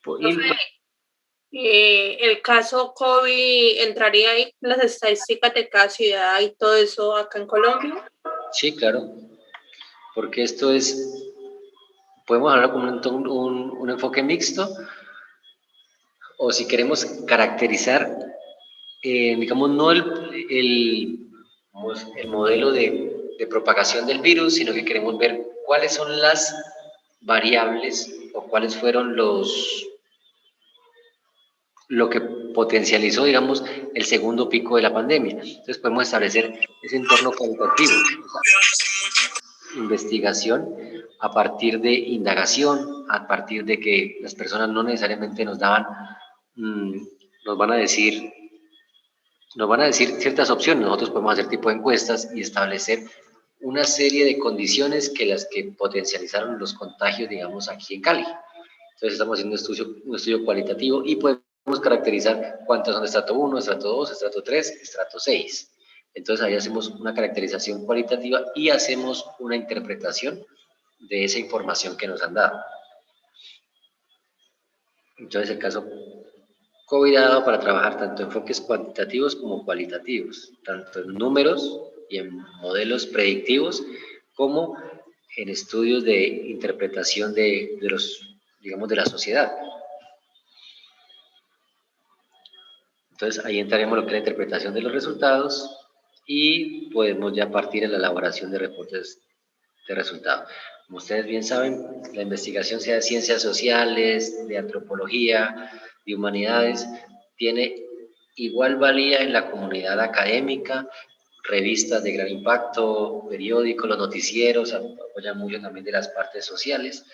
Profe, Y, el caso COVID entraría ahí en las estadísticas de cada ciudad y todo eso acá en Colombia. sí, claro, porque esto es, podemos hablar como un enfoque mixto, o si queremos caracterizar, digamos, no el modelo de propagación del virus, sino que queremos ver cuáles son las variables o cuáles fueron lo que potencializó, digamos, el segundo pico de la pandemia. Entonces podemos establecer ese entorno cualitativo, investigación a partir de indagación, a partir de que las personas no necesariamente nos daban, mmm, nos van a decir ciertas opciones. Nosotros podemos hacer tipo de encuestas y establecer una serie de condiciones que las que potencializaron los contagios, digamos, aquí en Cali. Entonces estamos haciendo un estudio cualitativo y podemos caracterizar cuántos son de estrato 1, estrato 2, estrato 3, estrato 6. Entonces ahí hacemos una caracterización cualitativa y hacemos una interpretación de esa información que nos han dado. Entonces el caso COVID ha dado para trabajar tanto enfoques cuantitativos como cualitativos, tanto en números y en modelos predictivos como en estudios de interpretación de los, digamos, de la sociedad. Entonces ahí entraremos en lo que es la interpretación de los resultados y podemos ya partir en la elaboración de reportes de resultados. Como ustedes bien saben, la investigación, sea de ciencias sociales, de antropología, de humanidades, tiene igual valía en la comunidad académica, revistas de gran impacto, periódicos, los noticieros, apoyan mucho también de las partes sociales.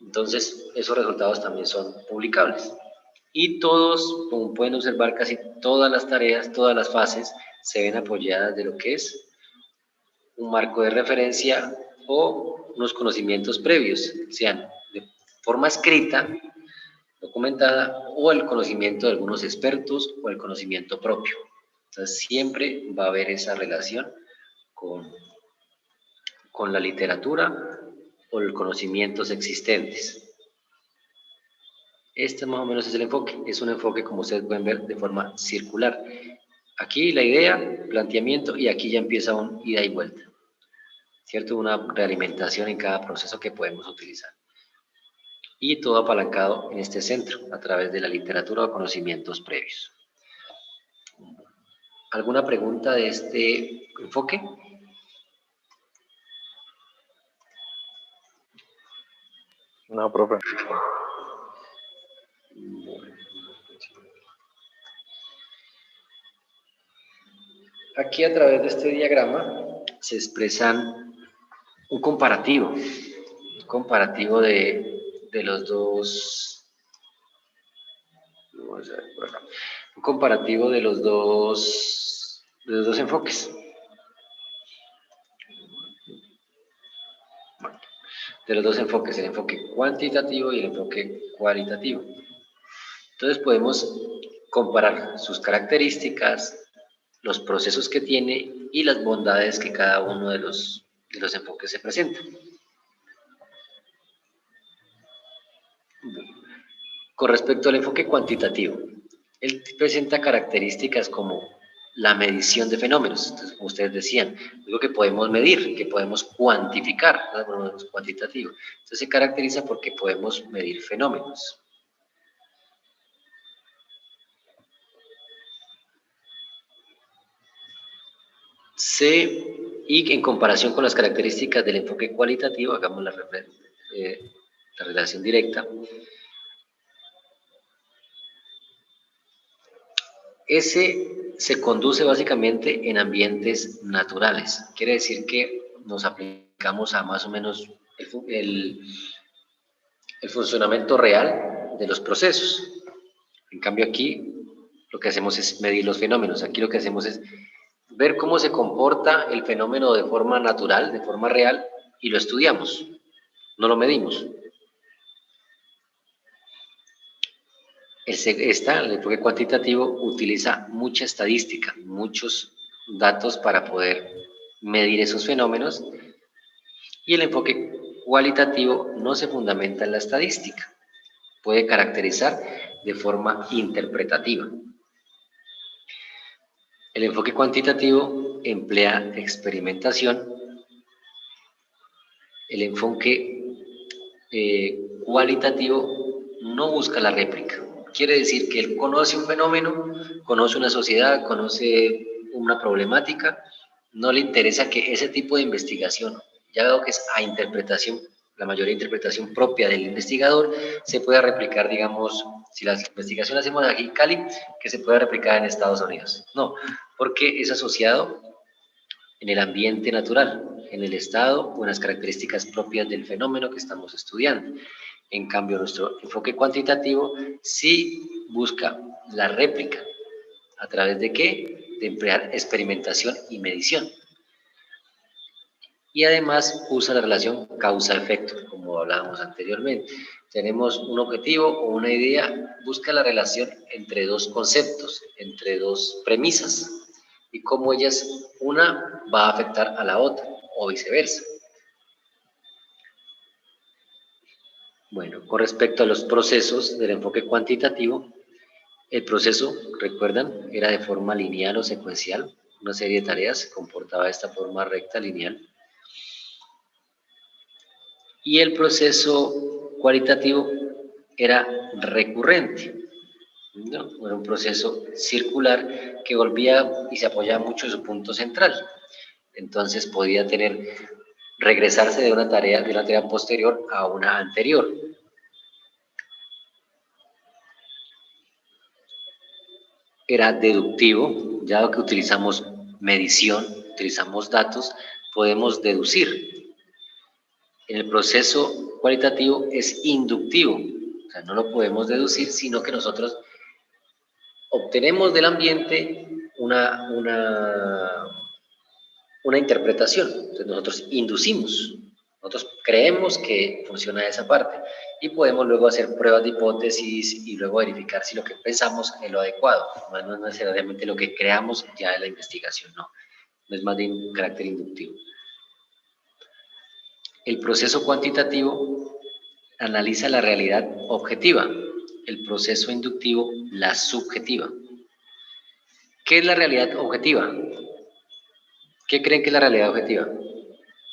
Entonces, esos resultados también son publicables. Y todos, como pueden observar, casi todas las tareas, todas las fases, se ven apoyadas de lo que es un marco de referencia o unos conocimientos previos, sean de forma escrita, documentada, o el conocimiento de algunos expertos o el conocimiento propio. Entonces siempre va a haber esa relación con la literatura o los conocimientos existentes. Este más o menos es el enfoque. Es un enfoque, como ustedes pueden ver, de forma circular. Aquí la idea, planteamiento, y aquí ya empieza un ida y vuelta. ¿Cierto? Una realimentación en cada proceso que podemos utilizar. Y todo apalancado en este centro, a través de la literatura o conocimientos previos. ¿Alguna pregunta de este enfoque? No, profe. Aquí a través de este diagrama se expresan un comparativo de los dos, vamos a ver por acá, un comparativo de los dos enfoques. De los dos enfoques, el enfoque cuantitativo y el enfoque cualitativo. Entonces podemos comparar sus características, los procesos que tiene y las bondades que cada uno de los enfoques se presenta. Con respecto al enfoque cuantitativo, él presenta características como la medición de fenómenos. Entonces, como ustedes decían, algo que podemos medir, que podemos cuantificar, ¿no? Cuantitativo. Entonces se caracteriza porque podemos medir fenómenos. Y en comparación con las características del enfoque cualitativo, hagamos la relación directa. Ese se conduce básicamente en ambientes naturales. Quiere decir que nos aplicamos a más o menos el funcionamiento real de los procesos. En cambio aquí lo que hacemos es medir los fenómenos. Aquí lo que hacemos es ver cómo se comporta el fenómeno de forma natural, de forma real, y lo estudiamos, no lo medimos. El enfoque cuantitativo utiliza mucha estadística, muchos datos para poder medir esos fenómenos, y el enfoque cualitativo no se fundamenta en la estadística. puede caracterizar de forma interpretativa. El enfoque cuantitativo emplea experimentación. El enfoque cualitativo no busca la réplica. Quiere decir que él conoce un fenómeno, conoce una sociedad, conoce una problemática, no le interesa que ese tipo de investigación, ya dado que es a interpretación, la mayoría de interpretación propia del investigador, se pueda replicar, digamos, si la investigación la hacemos aquí en Cali, que se pueda replicar en Estados Unidos. No, porque es asociado en el ambiente natural, en el estado o en las características propias del fenómeno que estamos estudiando. En cambio, nuestro enfoque cuantitativo sí busca la réplica. ¿A través de qué? De emplear experimentación y medición. Y además usa la relación causa-efecto, como hablábamos anteriormente. Tenemos un objetivo o una idea, busca la relación entre dos conceptos, entre dos premisas, y cómo ellas, una va a afectar a la otra, o viceversa. Bueno, con respecto a los procesos del enfoque cuantitativo, el proceso, recuerdan, era de forma lineal o secuencial, una serie de tareas se comportaba de esta forma recta, lineal. Y el proceso cualitativo era recurrente, ¿no? Era un proceso circular que volvía y se apoyaba mucho en su punto central. Entonces podía regresarse de una tarea posterior a una anterior. Era deductivo, ya que utilizamos medición, utilizamos datos, podemos deducir. En el proceso cualitativo es inductivo, o sea, no lo podemos deducir, sino que nosotros obtenemos del ambiente una interpretación. Entonces nosotros inducimos, nosotros creemos que funciona esa parte y podemos luego hacer pruebas de hipótesis y luego verificar si lo que pensamos es lo adecuado. No es necesariamente lo que creamos ya en la investigación, no es más de un carácter inductivo. El proceso cuantitativo analiza la realidad objetiva, el proceso inductivo la subjetiva. ¿Qué es la realidad objetiva? ¿Qué creen que es la realidad objetiva?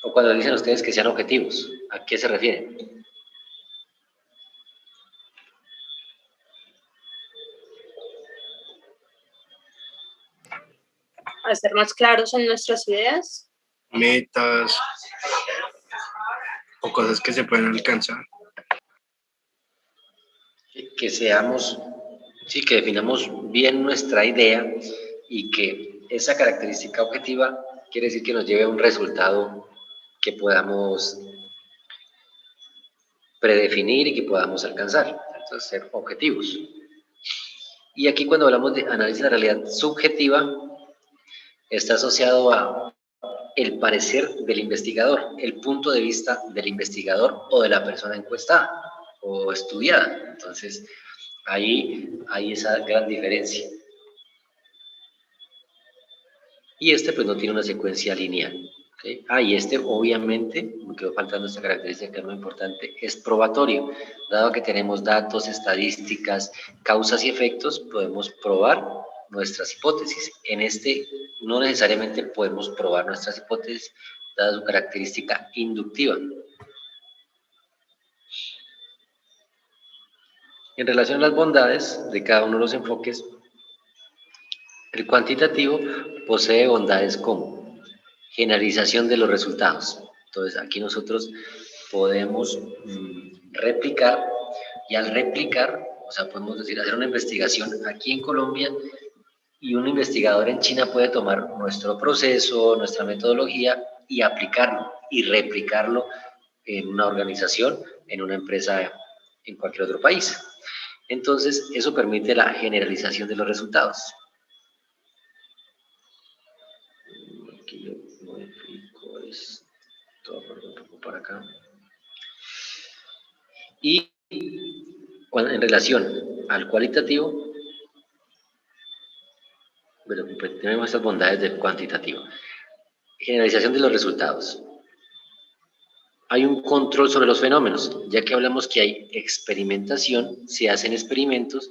O cuando dicen ustedes que sean objetivos, ¿a qué se refieren? A ser más claros en nuestras ideas. Metas o cosas que se pueden alcanzar. Que seamos, sí, que definamos bien nuestra idea y que esa característica objetiva quiere decir que nos lleve a un resultado que podamos predefinir y que podamos alcanzar. Entonces, ser objetivos. Y aquí cuando hablamos de análisis de la realidad subjetiva, está asociado a el parecer del investigador, el punto de vista del investigador o de la persona encuestada o estudiada. Entonces, ahí hay esa gran diferencia. Y este pues no tiene una secuencia lineal. ¿Okay? Y este obviamente, me quedó faltando esta característica que es muy importante, es probatorio. Dado que tenemos datos, estadísticas, causas y efectos, podemos probar nuestras hipótesis. En este no necesariamente podemos probar nuestras hipótesis, dada su característica inductiva. En relación a las bondades de cada uno de los enfoques, el cuantitativo posee bondades como generalización de los resultados. Entonces, aquí nosotros podemos replicar, y al replicar, o sea, podemos decir, hacer una investigación aquí en Colombia y un investigador en China puede tomar nuestro proceso, nuestra metodología y aplicarlo y replicarlo en una organización, en una empresa, en cualquier otro país. Entonces, eso permite la generalización de los resultados. Aquí yo modifico esto, un poco para acá. Y en relación al cualitativo, bueno, pues tenemos estas bondades del cuantitativo. Generalización de los resultados. hay un control sobre los fenómenos, ya que hablamos que hay experimentación, se hacen experimentos.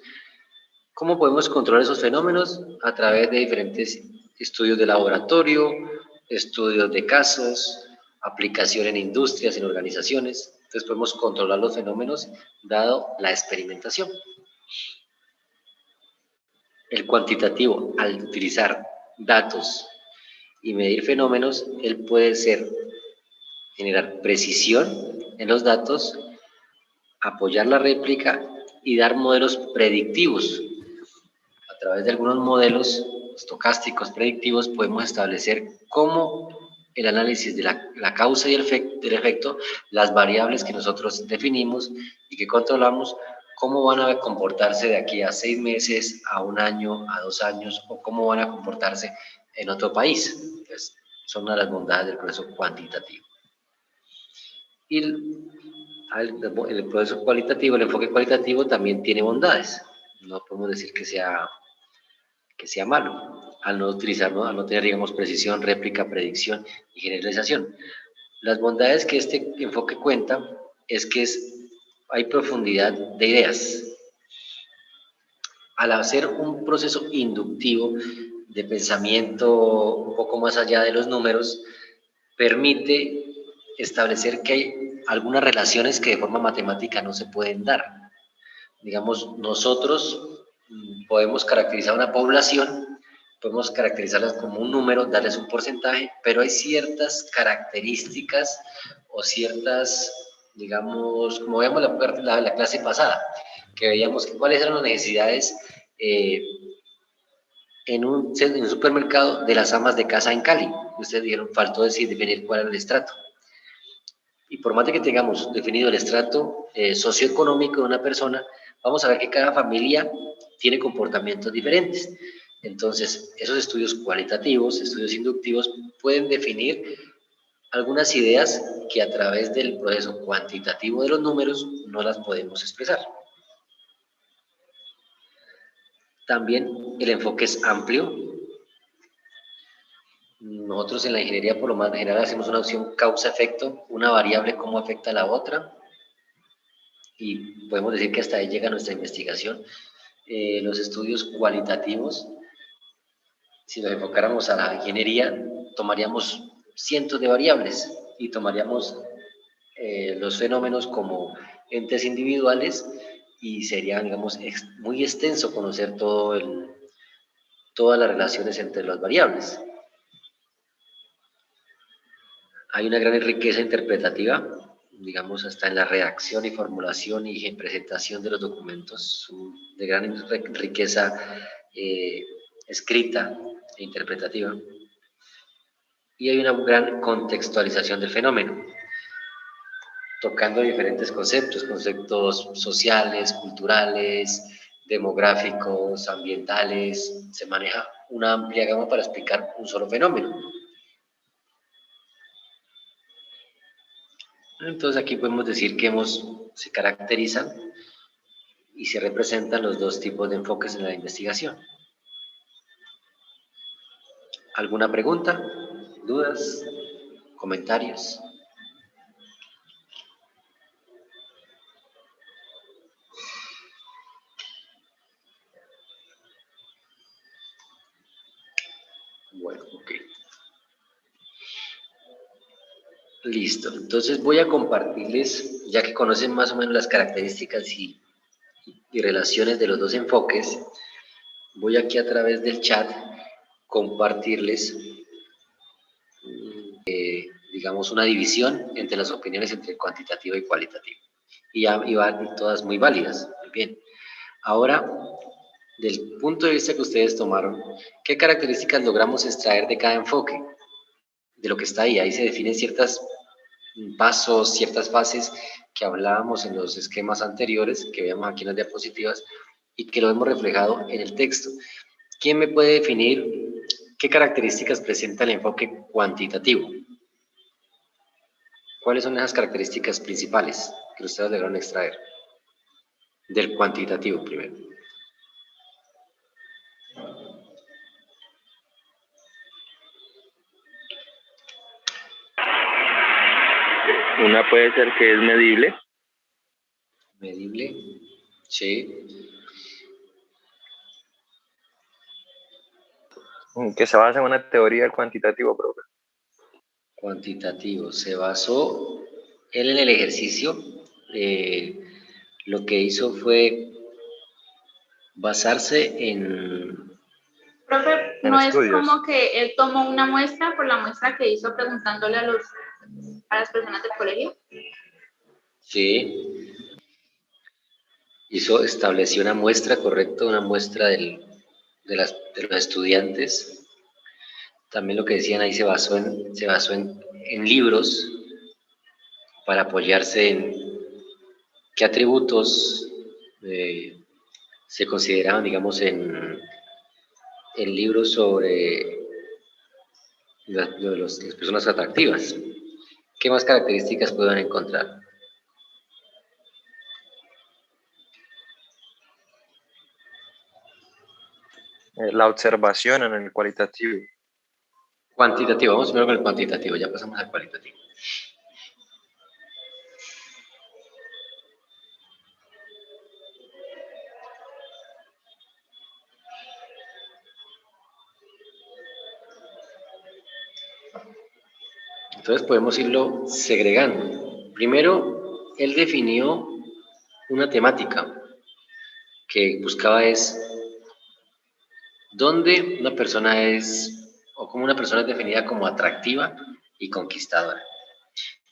¿Cómo podemos controlar esos fenómenos? A través de diferentes estudios de laboratorio, estudios de casos, aplicación en industrias, en organizaciones. Entonces podemos controlar los fenómenos dado la experimentación. El cuantitativo, al utilizar datos y medir fenómenos, él puede generar precisión en los datos, apoyar la réplica y dar modelos predictivos. A través de algunos modelos estocásticos predictivos podemos establecer cómo el análisis de la causa y del efecto, las variables que nosotros definimos y que controlamos, cómo van a comportarse de aquí a 6 meses, a 1 año, a 2 años, o cómo van a comportarse en otro país. Entonces, son una de las bondades del proceso cuantitativo. Y el proceso cualitativo, el enfoque cualitativo también tiene bondades. No podemos decir que sea malo, al no utilizarlo, al no tener, digamos, precisión, réplica, predicción y generalización. Las bondades que este enfoque cuenta es que hay profundidad de ideas. Al hacer un proceso inductivo de pensamiento un poco más allá de los números, permite establecer que hay algunas relaciones que de forma matemática no se pueden dar. Digamos, nosotros podemos caracterizar una población, podemos caracterizarlas como un número, darles un porcentaje, pero hay ciertas características o ciertas, digamos, como veíamos la clase pasada, que veíamos que cuáles eran las necesidades en un supermercado de las amas de casa en Cali. Ustedes dijeron, faltó definir cuál era el estrato. Y por más de que tengamos definido el estrato socioeconómico de una persona, vamos a ver que cada familia tiene comportamientos diferentes. Entonces, esos estudios cualitativos, estudios inductivos, pueden definir algunas ideas que a través del proceso cuantitativo de los números no las podemos expresar. También el enfoque es amplio. Nosotros en la ingeniería, por lo más general, hacemos una opción causa-efecto, una variable cómo afecta a la otra, y podemos decir que hasta ahí llega nuestra investigación. Los estudios cualitativos, si nos enfocáramos a la ingeniería, tomaríamos cientos de variables y tomaríamos los fenómenos como entes individuales y sería, digamos, muy extenso conocer todas las relaciones entre las variables. Hay una gran riqueza interpretativa, digamos, hasta en la redacción y formulación y presentación de los documentos, de gran riqueza escrita e interpretativa. Y hay una gran contextualización del fenómeno, tocando diferentes conceptos sociales, culturales, demográficos, ambientales. Se maneja una amplia gama para explicar un solo fenómeno. Entonces aquí podemos decir que se caracterizan y se representan los dos tipos de enfoques en la investigación. ¿Alguna pregunta? ¿Dudas? ¿Comentarios? Bueno, ok. Listo. Entonces voy a compartirles, ya que conocen más o menos las características y relaciones de los dos enfoques, voy aquí a través del chat compartirles, digamos, una división entre las opiniones entre cuantitativo y cualitativo. Y van todas muy válidas. Muy bien. Ahora, del punto de vista que ustedes tomaron, ¿qué características logramos extraer de cada enfoque? De lo que está ahí. Ahí se definen ciertos pasos, ciertas fases que hablábamos en los esquemas anteriores, que veamos aquí en las diapositivas, y que lo hemos reflejado en el texto. ¿Quién me puede definir qué características presenta el enfoque cuantitativo? ¿Cuáles son esas características principales que ustedes lograron extraer del cuantitativo primero? Una puede ser que es medible. Medible, sí. Que se basa en una teoría del cuantitativo, profe. Cuantitativo. Se basó él en el ejercicio. Lo que hizo fue basarse en... Profe, En no es estudios. como que él tomó una muestra por la muestra que hizo preguntándole a las personas del colegio. Sí. Estableció una muestra, correcto, una muestra de los estudiantes. También lo que decían ahí se basó en libros para apoyarse en qué atributos se consideraban, digamos, en libros sobre las personas atractivas. ¿Qué más características pueden encontrar? La observación en el cualitativo. Cuantitativo, vamos primero con el cuantitativo, ya pasamos al cualitativo. Entonces podemos irlo segregando. Primero, él definió una temática que buscaba es dónde una persona es, o cómo una persona es definida como atractiva y conquistadora.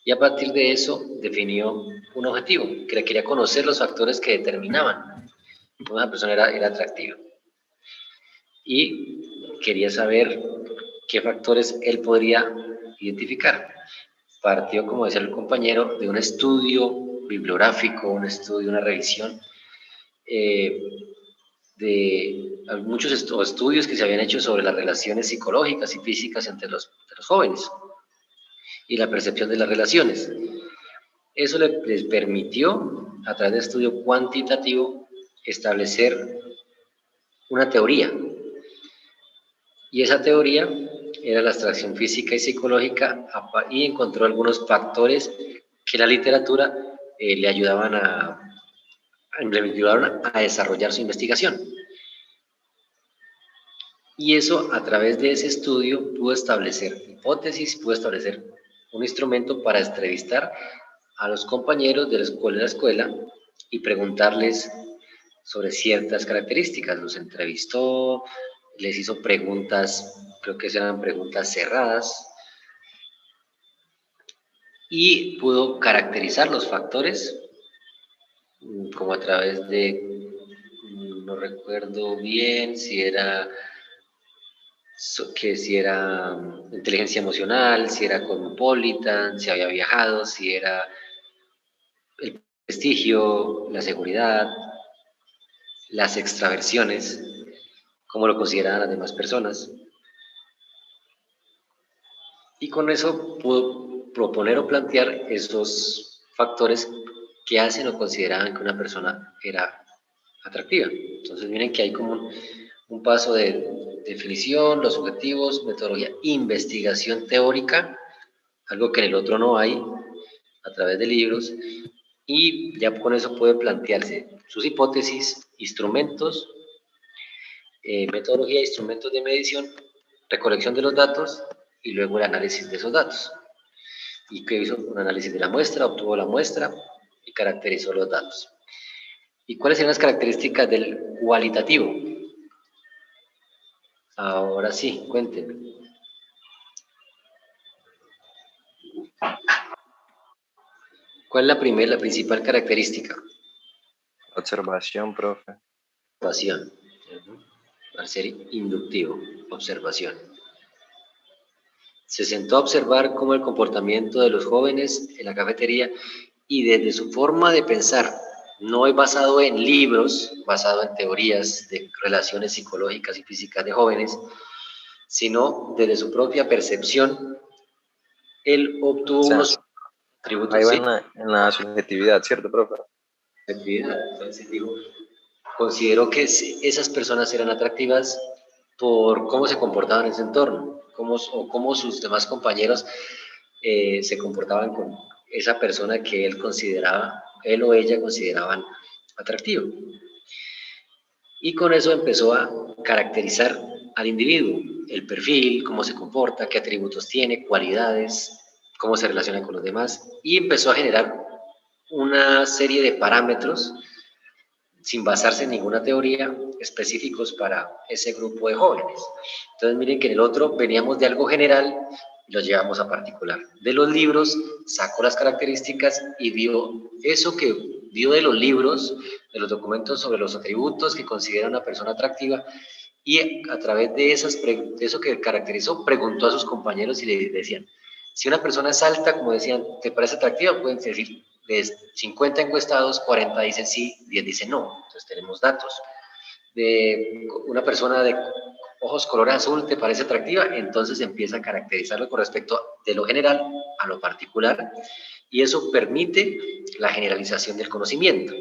Y a partir de eso definió un objetivo, que quería conocer los factores que determinaban que una persona era atractiva. Y quería saber qué factores él podría identificar. Partió, como decía el compañero, de un estudio bibliográfico, un estudio, una revisión de muchos estudios que se habían hecho sobre las relaciones psicológicas y físicas entre los jóvenes y la percepción de las relaciones. Eso les permitió, a través de estudio cuantitativo, establecer una teoría. Y esa teoría era la abstracción física y psicológica y encontró algunos factores que la literatura le ayudaban a desarrollar su investigación. Y eso, a través de ese estudio, pudo establecer hipótesis, pudo establecer un instrumento para entrevistar a los compañeros de la escuela y preguntarles sobre ciertas características. Los entrevistó, les hizo preguntas, creo que eran preguntas cerradas, y pudo caracterizar los factores, como a través de, no recuerdo bien si era inteligencia emocional, si era cosmopolita, si había viajado, si era el prestigio, la seguridad, las extraversiones, cómo lo consideraban las demás personas. Y con eso pudo proponer o plantear esos factores que hacen o consideraban que una persona era atractiva. Entonces miren que hay como un paso de definición, los objetivos, metodología, investigación teórica, algo que en el otro no hay, a través de libros, y ya con eso puede plantearse sus hipótesis, instrumentos, metodología, instrumentos de medición, recolección de los datos y luego el análisis de esos datos. Y que hizo un análisis de la muestra, obtuvo la muestra y caracterizó los datos. ¿Y cuáles eran las características del cualitativo? Ahora sí, cuéntenme. ¿Cuál es la principal característica? Observación, profe. Observación. Al ser inductivo, observación. Se sentó a observar cómo el comportamiento de los jóvenes en la cafetería y desde su forma de pensar, no es basado en libros, basado en teorías de relaciones psicológicas y físicas de jóvenes, sino desde su propia percepción, él obtuvo unos atributos. Ahí va ¿sí? en la subjetividad, ¿cierto, profe? Entonces digo, consideró que esas personas eran atractivas por cómo se comportaban en ese entorno, cómo sus demás compañeros se comportaban esa persona que él o ella consideraban atractivo. Y con eso empezó a caracterizar al individuo, el perfil, cómo se comporta, qué atributos tiene, cualidades, cómo se relaciona con los demás, y empezó a generar una serie de parámetros sin basarse en ninguna teoría, específicos para ese grupo de jóvenes. Entonces miren que en el otro veníamos de algo general y lo llevamos a particular. De los libros sacó las características y dio eso que dio de los libros, de los documentos sobre los atributos que considera una persona atractiva, y a través de eso que caracterizó, preguntó a sus compañeros y le decían, si una persona es alta, como decían, ¿te parece atractiva? Pueden decir, de 50 encuestados, 40 dicen sí, 10 dicen no. Entonces tenemos datos. De una persona de ojos color azul, ¿te parece atractiva? Entonces empieza a caracterizarlo con respecto de lo general a lo particular, y eso permite la generalización del conocimiento.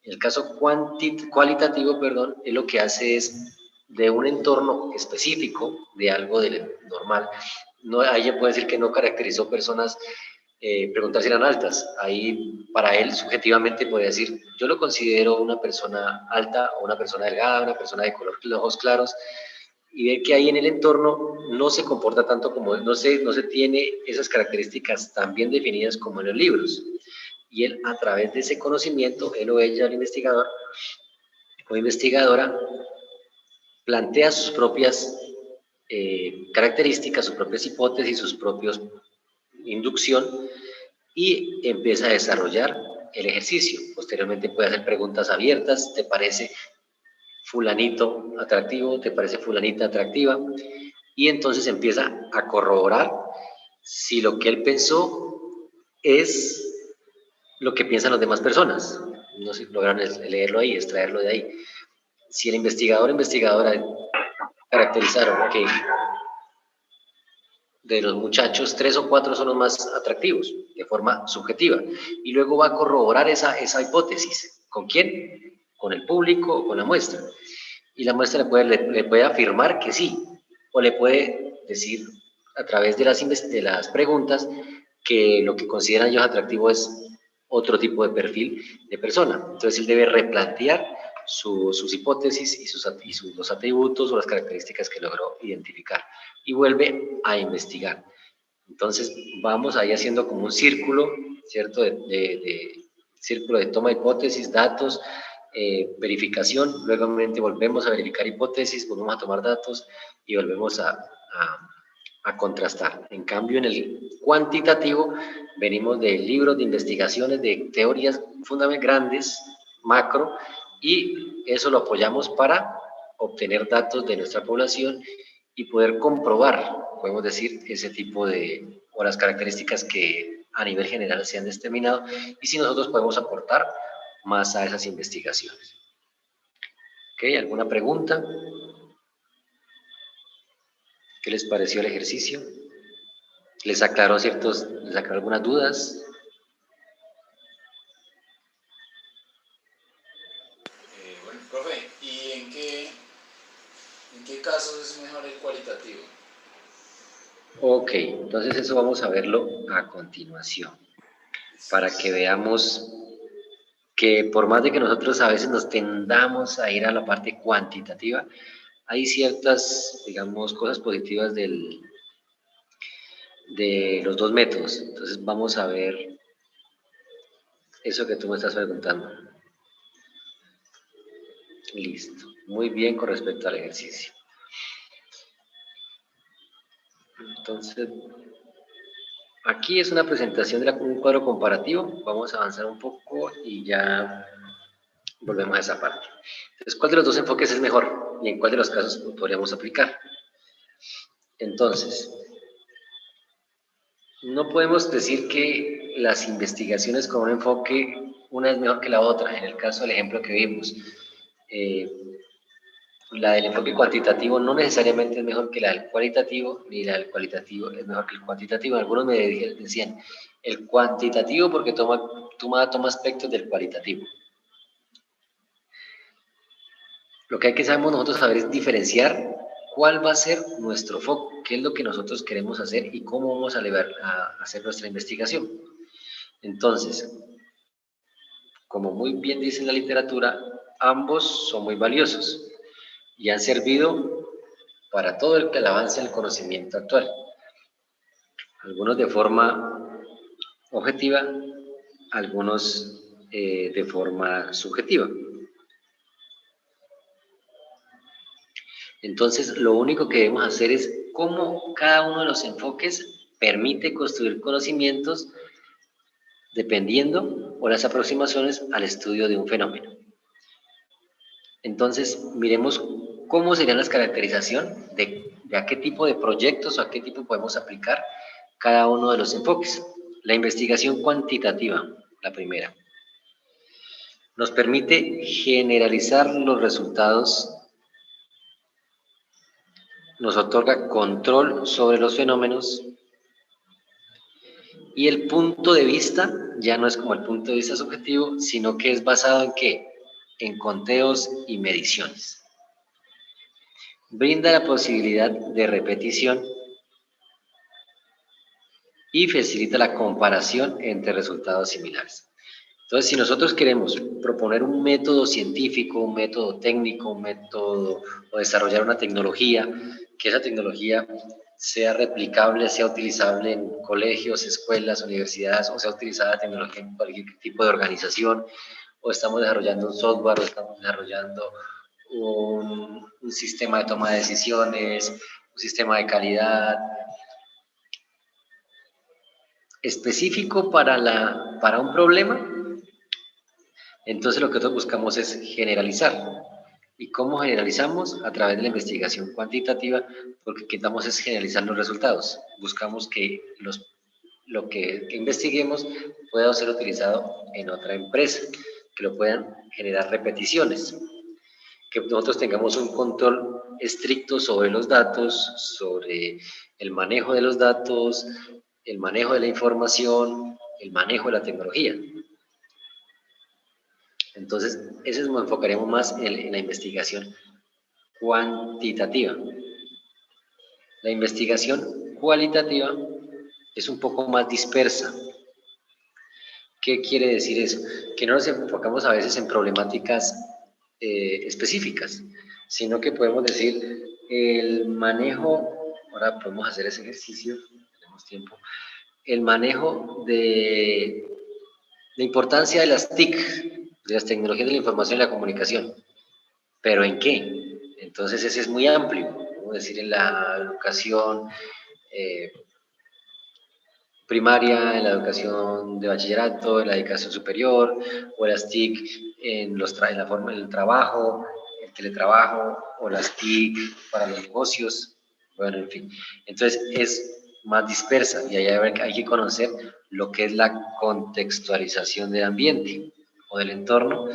El caso cualitativo, es lo que hace es de un entorno específico, de algo normal. No, ahí puede decir que no caracterizó personas, preguntar si eran altas. Ahí para él subjetivamente puede decir, yo lo considero una persona alta o una persona delgada, una persona de ojos claros, y ver que ahí en el entorno no se comporta tanto como, no se tiene esas características tan bien definidas como en los libros. Y él, a través de ese conocimiento, él o ella, el investigador o investigadora, plantea sus propias características, sus propias hipótesis, sus propios inducción, y empieza a desarrollar el ejercicio. Posteriormente puede hacer preguntas abiertas, ¿te parece fulanito atractivo? ¿Te parece fulanita atractiva? Y entonces empieza a corroborar si lo que él pensó es lo que piensan las demás personas. No sé si lograron leerlo ahí, extraerlo de ahí. Si el investigador o investigadora caracterizaron que de los muchachos, 3 o 4 son los más atractivos, de forma subjetiva, y luego va a corroborar esa hipótesis. ¿Con quién? Con el público o con la muestra. Y la muestra le puede afirmar que sí, o le puede decir a través de las preguntas que lo que consideran ellos atractivo es otro tipo de perfil de persona. Entonces él debe replantear sus hipótesis y los atributos o las características que logró identificar, y vuelve a investigar. Entonces vamos ahí haciendo como un círculo, ¿cierto? Círculo de toma de hipótesis, datos, verificación, luego volvemos a verificar hipótesis, volvemos a tomar datos y volvemos a contrastar. En cambio, en el cuantitativo venimos de libros de investigaciones, de teorías fundamentales grandes, macro, y eso lo apoyamos para obtener datos de nuestra población y poder comprobar, podemos decir, ese tipo o las características que a nivel general se han determinado, y si nosotros podemos aportar más a esas investigaciones. ¿Ok? ¿Alguna pregunta? ¿Qué les pareció el ejercicio? ¿Les aclaró algunas dudas? Bueno, profe, ¿y en qué casos es mejor el cualitativo? Ok, entonces eso vamos a verlo a continuación, para que veamos que por más de que nosotros a veces nos tendamos a ir a la parte cuantitativa, hay ciertas, digamos, cosas positivas de los dos métodos. Entonces vamos a ver eso que tú me estás preguntando. Listo, muy bien con respecto al ejercicio. Entonces, aquí es una presentación de un cuadro comparativo. Vamos a avanzar un poco y ya volvemos a esa parte. Entonces, ¿cuál de los dos enfoques es mejor? ¿Y en cuál de los casos podríamos aplicar? Entonces, no podemos decir que las investigaciones con un enfoque, una es mejor que la otra. En el caso del ejemplo que vimos, la del enfoque cuantitativo no necesariamente es mejor que la del cualitativo, ni la del cualitativo es mejor que el cuantitativo. Algunos me decían, el cuantitativo porque toma aspectos del cualitativo. Lo que hay que nosotros saber es diferenciar cuál va a ser nuestro foco, qué es lo que nosotros queremos hacer y cómo vamos a hacer nuestra investigación. Entonces, como muy bien dice en la literatura, ambos son muy valiosos y han servido para todo el avance del conocimiento actual. Algunos de forma objetiva, algunos de forma subjetiva. Entonces, lo único que debemos hacer es cómo cada uno de los enfoques permite construir conocimientos dependiendo o las aproximaciones al estudio de un fenómeno. Entonces, miremos cómo serían las caracterizaciones de a qué tipo de proyectos o a qué tipo podemos aplicar cada uno de los enfoques. La investigación cuantitativa, la primera, nos permite generalizar los resultados, nos otorga control sobre los fenómenos y el punto de vista ya no es como el punto de vista subjetivo, sino que es basado en ¿qué? En conteos y mediciones. Brinda la posibilidad de repetición y facilita la comparación entre resultados similares. Entonces, si nosotros queremos proponer un método científico, un método técnico, un método o desarrollar una tecnología, que esa tecnología sea replicable, sea utilizable en colegios, escuelas, universidades, o sea utilizada la tecnología en cualquier tipo de organización, o estamos desarrollando un software, o estamos desarrollando un sistema de toma de decisiones, un sistema de calidad específico para un problema. Entonces lo que nosotros buscamos es generalizar. ¿Y cómo generalizamos? A través de la investigación cuantitativa, porque lo que intentamos es generalizar los resultados. Buscamos que lo que investiguemos pueda ser utilizado en otra empresa, que lo puedan generar repeticiones, que nosotros tengamos un control estricto sobre los datos, sobre el manejo de los datos, el manejo de la información, el manejo de la tecnología. Entonces, eso nos enfocaremos más en la investigación cuantitativa. La investigación cualitativa es un poco más dispersa. ¿Qué quiere decir eso? Que no nos enfocamos a veces en problemáticas específicas, sino que podemos decir el manejo, ahora podemos hacer ese ejercicio, tenemos tiempo, el manejo de la importancia de las TIC, de las tecnologías de la información y la comunicación. ¿Pero en qué? Entonces ese es muy amplio, podemos decir en la educación primaria, en la educación de bachillerato, en la educación superior, o las TIC en la forma del trabajo, el teletrabajo, o las TIC para los negocios, bueno, en fin. Entonces es más dispersa y ahí hay que conocer lo que es la contextualización del ambiente o del entorno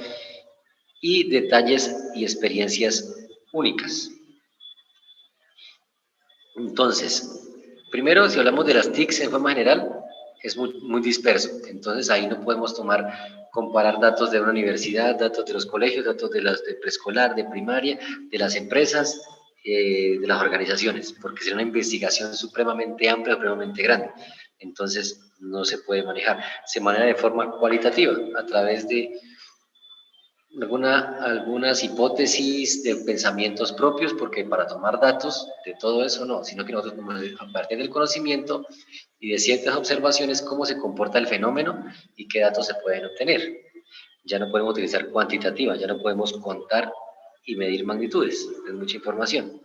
y detalles y experiencias únicas. Entonces, primero, si hablamos de las TICs en forma general, es muy disperso. Entonces, ahí no podemos comparar datos de una universidad, datos de los colegios, datos de preescolar, de primaria, de las empresas, de las organizaciones, porque sería una investigación supremamente amplia, supremamente grande. Entonces, no se puede manejar. Se maneja de forma cualitativa, a través de algunas hipótesis de pensamientos propios, porque para tomar datos de todo eso no, sino que nosotros a partir del conocimiento y de ciertas observaciones cómo se comporta el fenómeno y qué datos se pueden obtener. Ya no podemos utilizar cuantitativa, ya no podemos contar y medir magnitudes, es mucha información.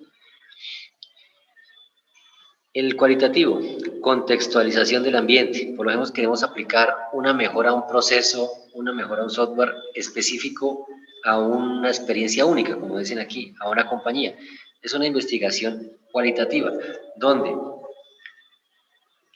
El cualitativo, contextualización del ambiente. Por lo menos queremos aplicar una mejora a un proceso, una mejora a un software específico a una experiencia única, como dicen aquí, a una compañía. Es una investigación cualitativa, donde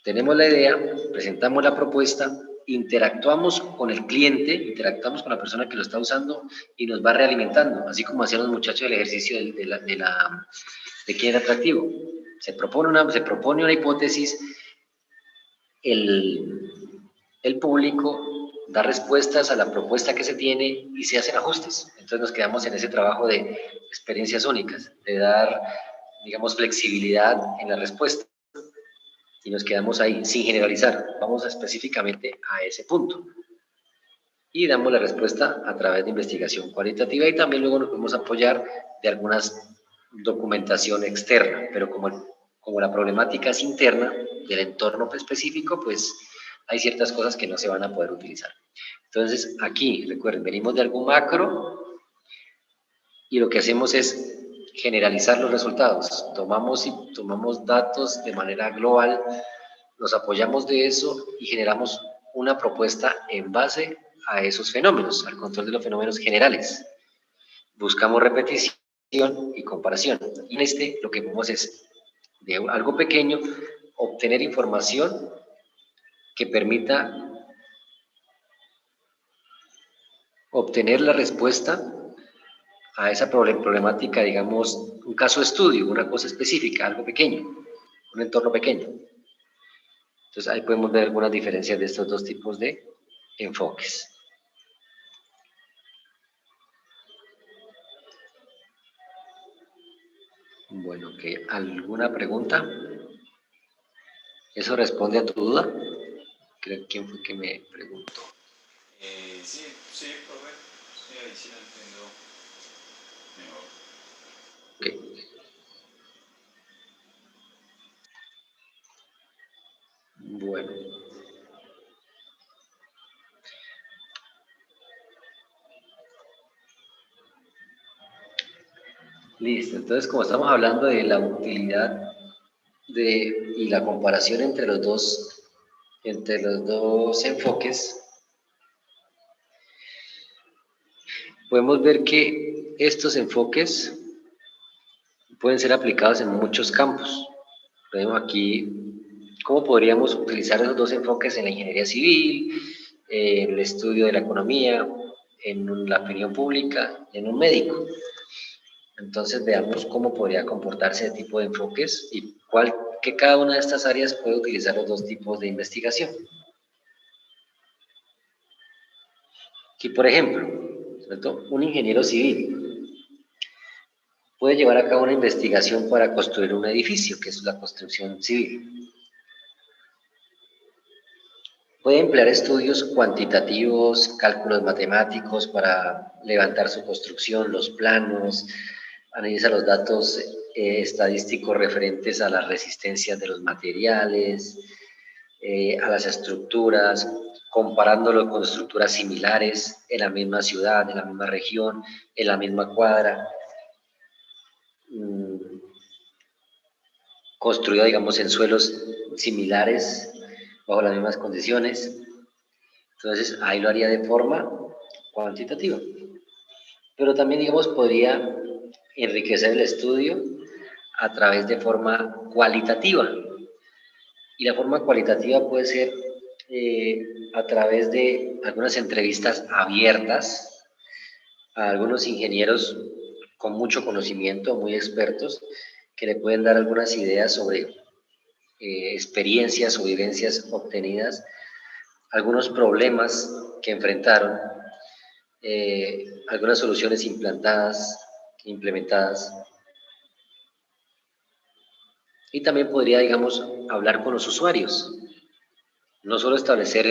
tenemos la idea, presentamos la propuesta, interactuamos con el cliente, interactuamos con la persona que lo está usando y nos va realimentando, así como hacían los muchachos del ejercicio de quién era atractivo. Se propone una hipótesis, el público da respuestas a la propuesta que se tiene y se hacen ajustes. Entonces nos quedamos en ese trabajo de experiencias únicas, de dar, digamos, flexibilidad en la respuesta. Y nos quedamos ahí, sin generalizar. Vamos específicamente a ese punto. Y damos la respuesta a través de investigación cualitativa y también luego nos podemos apoyar de algunas documentación externa, pero como la problemática es interna del entorno específico, pues hay ciertas cosas que no se van a poder utilizar. Entonces, aquí, recuerden, venimos de algo macro y lo que hacemos es generalizar los resultados. Tomamos datos de manera global, nos apoyamos de eso y generamos una propuesta en base a esos fenómenos, al control de los fenómenos generales. Buscamos repetición y comparación. Y en lo que vamos es, de algo pequeño, obtener información que permita obtener la respuesta a esa problemática, digamos, un caso de estudio, una cosa específica, algo pequeño, un entorno pequeño. Entonces ahí podemos ver algunas diferencias de estos dos tipos de enfoques. Bueno, ¿alguna pregunta? ¿Eso responde a tu duda? ¿Quién fue que me preguntó? Sí, profe. Sí, ahí sí lo entiendo mejor. Okay. Bueno. Listo, entonces como estamos hablando de la utilidad y la comparación entre los dos enfoques, podemos ver que estos enfoques pueden ser aplicados en muchos campos. Vemos aquí cómo podríamos utilizar esos dos enfoques en la ingeniería civil, en el estudio de la economía, en la opinión pública, en un médico. Entonces veamos cómo podría comportarse ese tipo de enfoques y que cada una de estas áreas puede utilizar los dos tipos de investigación. Aquí, por ejemplo, ¿cierto? Un ingeniero civil puede llevar a cabo una investigación para construir un edificio, que es la construcción civil. Puede emplear estudios cuantitativos, cálculos matemáticos para levantar su construcción, los planos, analiza los datos estadísticos referentes a las resistencias de los materiales, a las estructuras, comparándolo con estructuras similares en la misma ciudad, en la misma región, en la misma cuadra, construida, digamos, en suelos similares, bajo las mismas condiciones. Entonces, ahí lo haría de forma cuantitativa. Pero también, digamos, podría enriquecer el estudio a través de forma cualitativa. Y la forma cualitativa puede ser a través de algunas entrevistas abiertas a algunos ingenieros con mucho conocimiento, muy expertos, que le pueden dar algunas ideas sobre experiencias o vivencias obtenidas, algunos problemas que enfrentaron, algunas soluciones implementadas. Y también podría, digamos, hablar con los usuarios. No solo establecer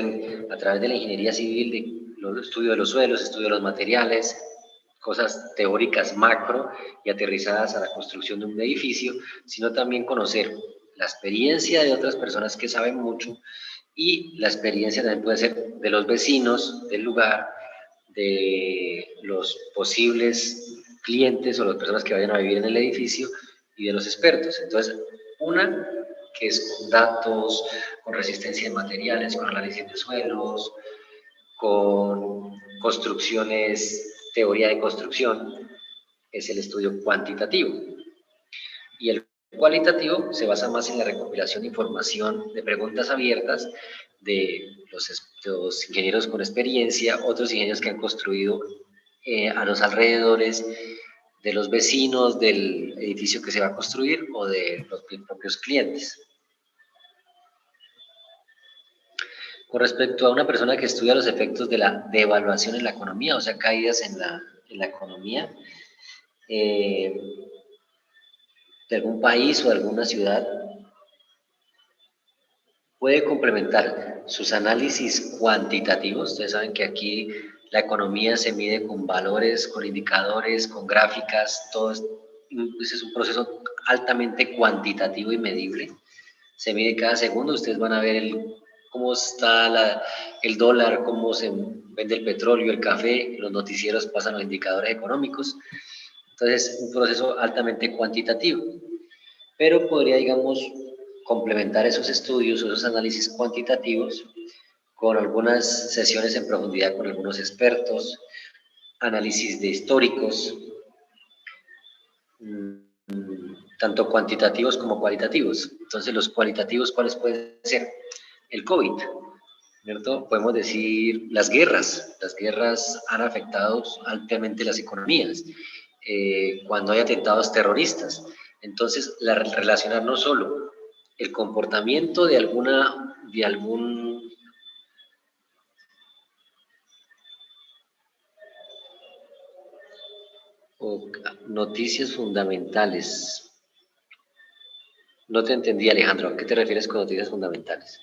a través de la ingeniería civil, estudio de los suelos, estudio de los materiales, cosas teóricas macro y aterrizadas a la construcción de un edificio, sino también conocer la experiencia de otras personas que saben mucho y la experiencia también puede ser de los vecinos del lugar, de los posibles clientes o las personas que vayan a vivir en el edificio y de los expertos. Entonces, una que es con datos, con resistencia de materiales, con análisis de suelos, con construcciones, teoría de construcción, es el estudio cuantitativo. Y el cualitativo se basa más en la recopilación de información, de preguntas abiertas de los ingenieros con experiencia, otros ingenieros que han construido a los alrededores, de los vecinos del edificio que se va a construir o de los propios clientes. Con respecto a una persona que estudia los efectos de la devaluación en la economía, o sea, caídas en la economía de algún país o de alguna ciudad, puede complementar sus análisis cuantitativos. Ustedes saben que aquí la economía se mide con valores, con indicadores, con gráficas, todo ese es un proceso altamente cuantitativo y medible. Se mide cada segundo, ustedes van a ver cómo está el dólar, cómo se vende el petróleo, el café, los noticieros pasan los indicadores económicos. Entonces, un proceso altamente cuantitativo, pero podría, digamos, complementar esos estudios, esos análisis cuantitativos con algunas sesiones en profundidad con algunos expertos, análisis de históricos, tanto cuantitativos como cualitativos. Entonces, los cualitativos, ¿cuáles pueden ser? El COVID, ¿cierto? Podemos decir las guerras. Las guerras han afectado altamente las economías. Cuando hay atentados terroristas. Entonces, relacionar no solo el comportamiento de algún o noticias fundamentales. No te entendí, Alejandro. ¿A qué te refieres con noticias fundamentales?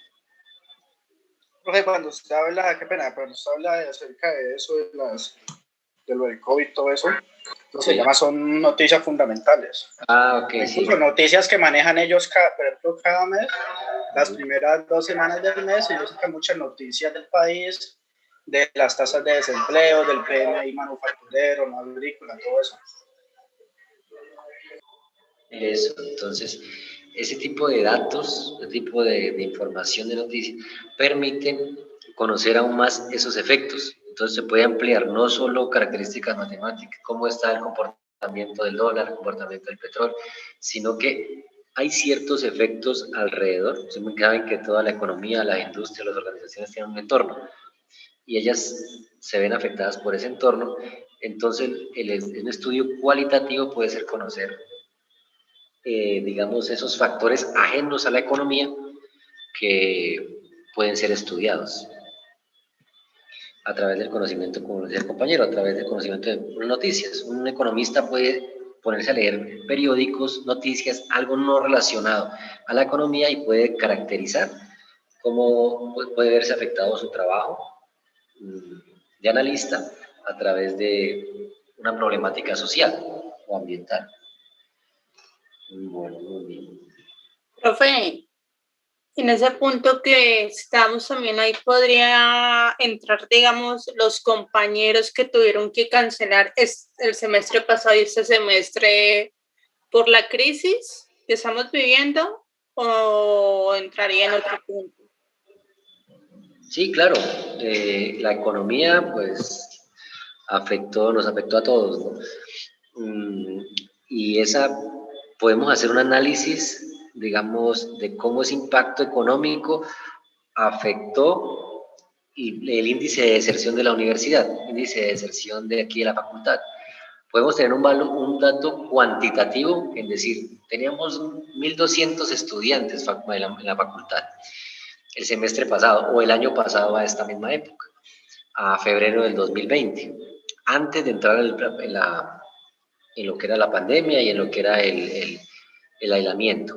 Profe, cuando usted habla, qué pena, cuando usted habla acerca de eso, de lo del COVID, todo eso, entonces se llama, son noticias fundamentales. Ah, ok, incluso sí. Noticias que manejan ellos, por ejemplo, cada mes, las primeras 2 semanas del mes, ellos sacan muchas noticias del país, de las tasas de desempleo, del PMI manufacturero, no agrícola, todo eso. Eso, entonces, ese tipo de datos, ese tipo de información de noticias, permiten conocer aún más esos efectos. Entonces, se puede ampliar no solo características matemáticas, cómo está el comportamiento del dólar, el comportamiento del petróleo, sino que hay ciertos efectos alrededor. Ustedes saben que toda la economía, la industria, las organizaciones tienen un entorno y ellas se ven afectadas por ese entorno. Entonces, un estudio cualitativo puede ser conocer digamos, esos factores ajenos a la economía que pueden ser estudiados a través del conocimiento, como decía el compañero, a través del conocimiento de noticias. Un economista puede ponerse a leer periódicos, noticias, algo no relacionado a la economía y puede caracterizar cómo puede verse afectado su trabajo de analista a través de una problemática social o ambiental. Bueno, muy bien. Profe, en ese punto que estamos también ahí podría entrar, digamos, los compañeros que tuvieron que cancelar el semestre pasado y este semestre por la crisis que estamos viviendo, o entraría en otro punto. Sí, claro. La economía, pues, nos afectó a todos, ¿no? Y podemos hacer un análisis, digamos, de cómo ese impacto económico afectó el índice de deserción de la universidad, índice de deserción de aquí de la facultad. Podemos tener un dato cuantitativo, en decir, teníamos 1.200 estudiantes en la facultad el semestre pasado o el año pasado a esta misma época, a febrero del 2020, antes de entrar en lo que era la pandemia y en lo que era el aislamiento.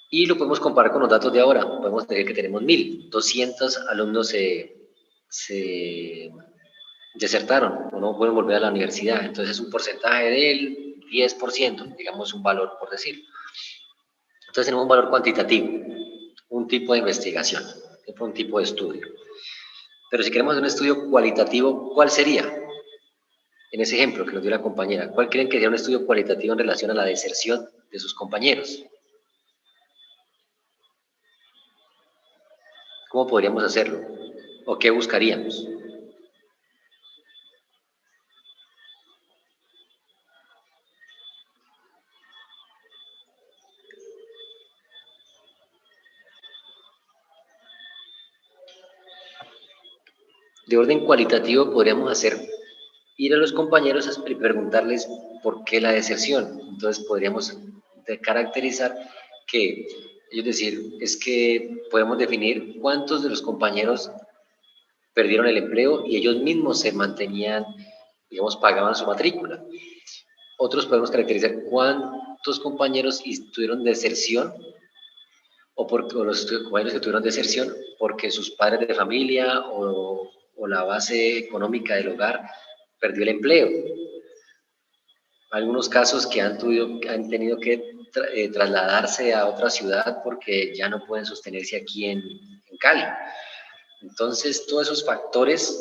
Y lo podemos comparar con los datos de ahora. Podemos decir que tenemos 1.200 alumnos se desertaron o no pueden volver a la universidad. Entonces es un porcentaje del 10%, digamos un valor por decir. Entonces tenemos un valor cuantitativo, un tipo de investigación, un tipo de estudio. Pero si queremos un estudio cualitativo, ¿cuál sería? En ese ejemplo que nos dio la compañera, ¿cuál creen que sería un estudio cualitativo en relación a la deserción de sus compañeros? ¿Cómo podríamos hacerlo? ¿O qué buscaríamos? De orden cualitativo podríamos ir a los compañeros y preguntarles por qué la deserción. Entonces podríamos caracterizar que, es decir, es que podemos definir cuántos de los compañeros perdieron el empleo y ellos mismos se mantenían, digamos, pagaban su matrícula. Otros podemos caracterizar cuántos compañeros tuvieron deserción o los compañeros que tuvieron deserción porque sus padres de familia o la base económica del hogar perdió el empleo. Algunos casos que han tenido que trasladarse a otra ciudad porque ya no pueden sostenerse aquí en Cali. Entonces, todos esos factores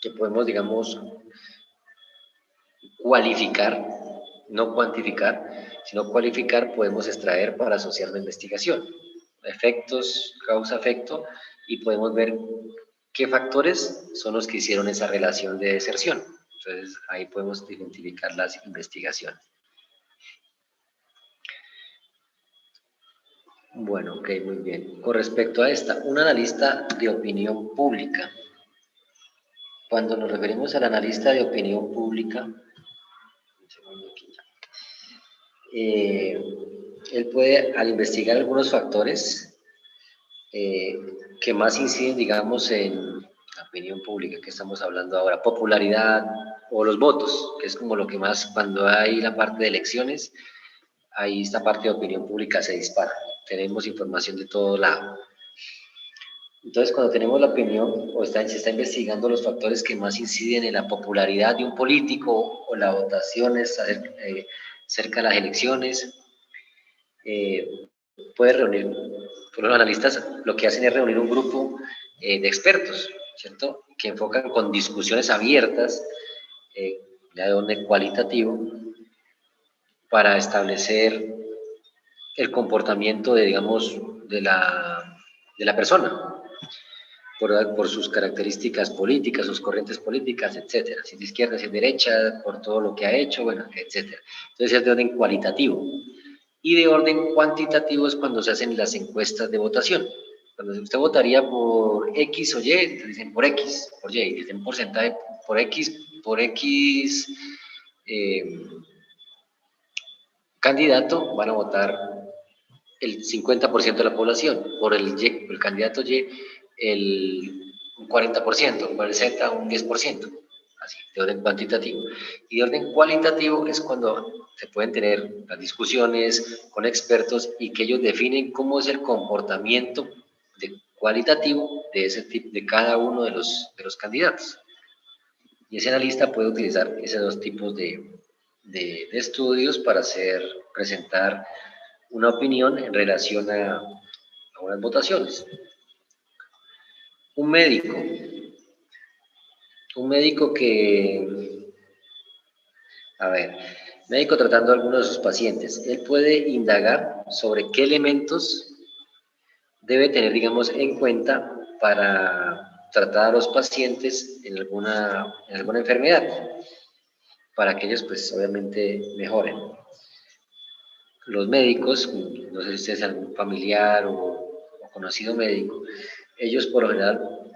que podemos, digamos, cualificar, no cuantificar, sino cualificar, podemos extraer para asociar la investigación. Efectos, causa-efecto, y podemos ver qué factores son los que hicieron esa relación de deserción. Entonces, ahí podemos identificar las investigaciones. Bueno, ok, muy bien. Con respecto a esta, un analista de opinión pública. Cuando nos referimos al analista de opinión pública, él puede, al investigar algunos factores que más inciden, digamos, en la opinión pública que estamos hablando ahora, popularidad o los votos, que es como lo que más, cuando hay la parte de elecciones, ahí esta parte de opinión pública se dispara. Tenemos información de todo lado. Entonces, cuando tenemos la opinión o se está investigando los factores que más inciden en la popularidad de un político o las votaciones cerca de las elecciones, puede reunir, por los analistas lo que hacen es reunir un grupo de expertos, ¿cierto? Que enfocan con discusiones abiertas, de orden cualitativo, para establecer el comportamiento de, digamos, de la persona, por sus características políticas, sus corrientes políticas, etcétera, si es de izquierda, si es de derecha, por todo lo que ha hecho, bueno, etcétera. Entonces es de orden cualitativo. Y de orden cuantitativo es cuando se hacen las encuestas de votación. Cuando usted votaría por X o Y, dicen por X, por Y, dicen porcentaje por X candidato, van a votar el 50% de la población, por el candidato Y, un 40%, por el Z, un 10%, así, de orden cuantitativo. Y de orden cualitativo es cuando se pueden tener las discusiones con expertos y que ellos definen cómo es el comportamiento cualitativo de ese tipo, de cada uno de los candidatos. Y ese analista puede utilizar esos dos tipos de estudios para presentar una opinión en relación a unas votaciones. Un médico que, médico tratando a algunos de sus pacientes, él puede indagar sobre qué elementos debe tener, digamos, en cuenta para tratar a los pacientes en alguna enfermedad, para que ellos, pues, obviamente mejoren. Los médicos, no sé si ustedes son algún familiar o conocido médico, ellos por lo general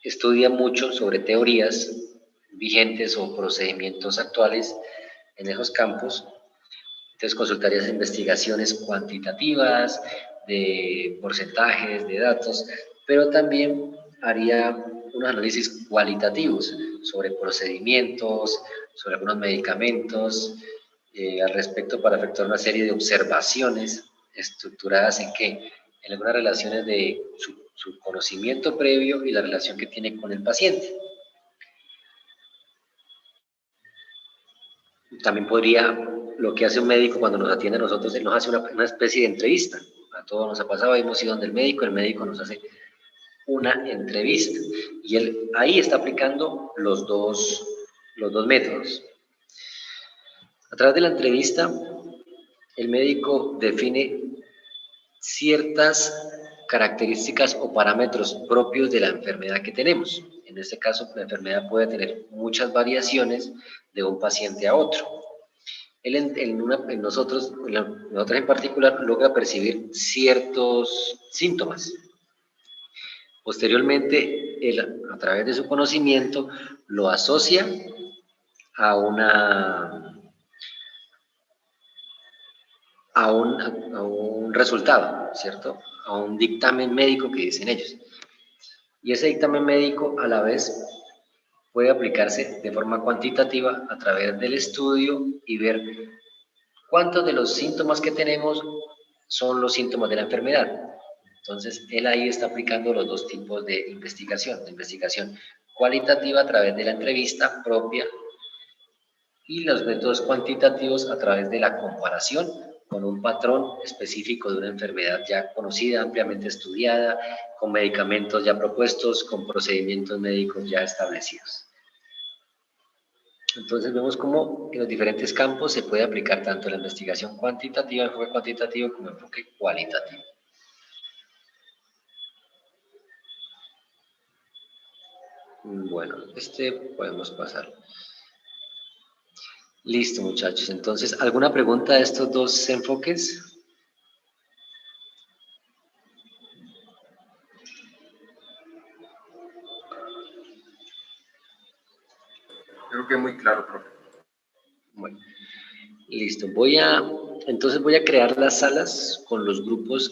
estudian mucho sobre teorías vigentes o procedimientos actuales en esos campos. Entonces consultaría esas investigaciones cuantitativas, de porcentajes, de datos, pero también haría unos análisis cualitativos sobre procedimientos, sobre algunos medicamentos, al respecto, para efectuar una serie de observaciones estructuradas en algunas relaciones de su conocimiento previo y la relación que tiene con el paciente. También podría, lo que hace un médico cuando nos atiende a nosotros, él nos hace una especie de entrevista. A todos nos ha pasado, hemos ido donde el médico nos hace una entrevista. Y él ahí está aplicando los dos métodos. A través de la entrevista, el médico define ciertas características o parámetros propios de la enfermedad que tenemos. En este caso, la enfermedad puede tener muchas variaciones de un paciente a otro. Él en nosotros en particular, logra percibir ciertos síntomas. Posteriormente, él, a través de su conocimiento, lo asocia a un resultado, ¿cierto? A un dictamen médico que dicen ellos. Y ese dictamen médico, a la vez, puede aplicarse de forma cuantitativa a través del estudio y ver cuántos de los síntomas que tenemos son los síntomas de la enfermedad. Entonces, él ahí está aplicando los dos tipos de investigación cualitativa a través de la entrevista propia y los métodos cuantitativos a través de la comparación con un patrón específico de una enfermedad ya conocida, ampliamente estudiada, con medicamentos ya propuestos, con procedimientos médicos ya establecidos. Entonces vemos cómo en los diferentes campos se puede aplicar tanto la investigación cuantitativa, enfoque cuantitativo, como enfoque cualitativo. Bueno, podemos pasar. Listo, muchachos. Entonces, ¿alguna pregunta de estos dos enfoques? Creo que muy claro, profe. Bueno, listo. Entonces voy a crear las salas con los grupos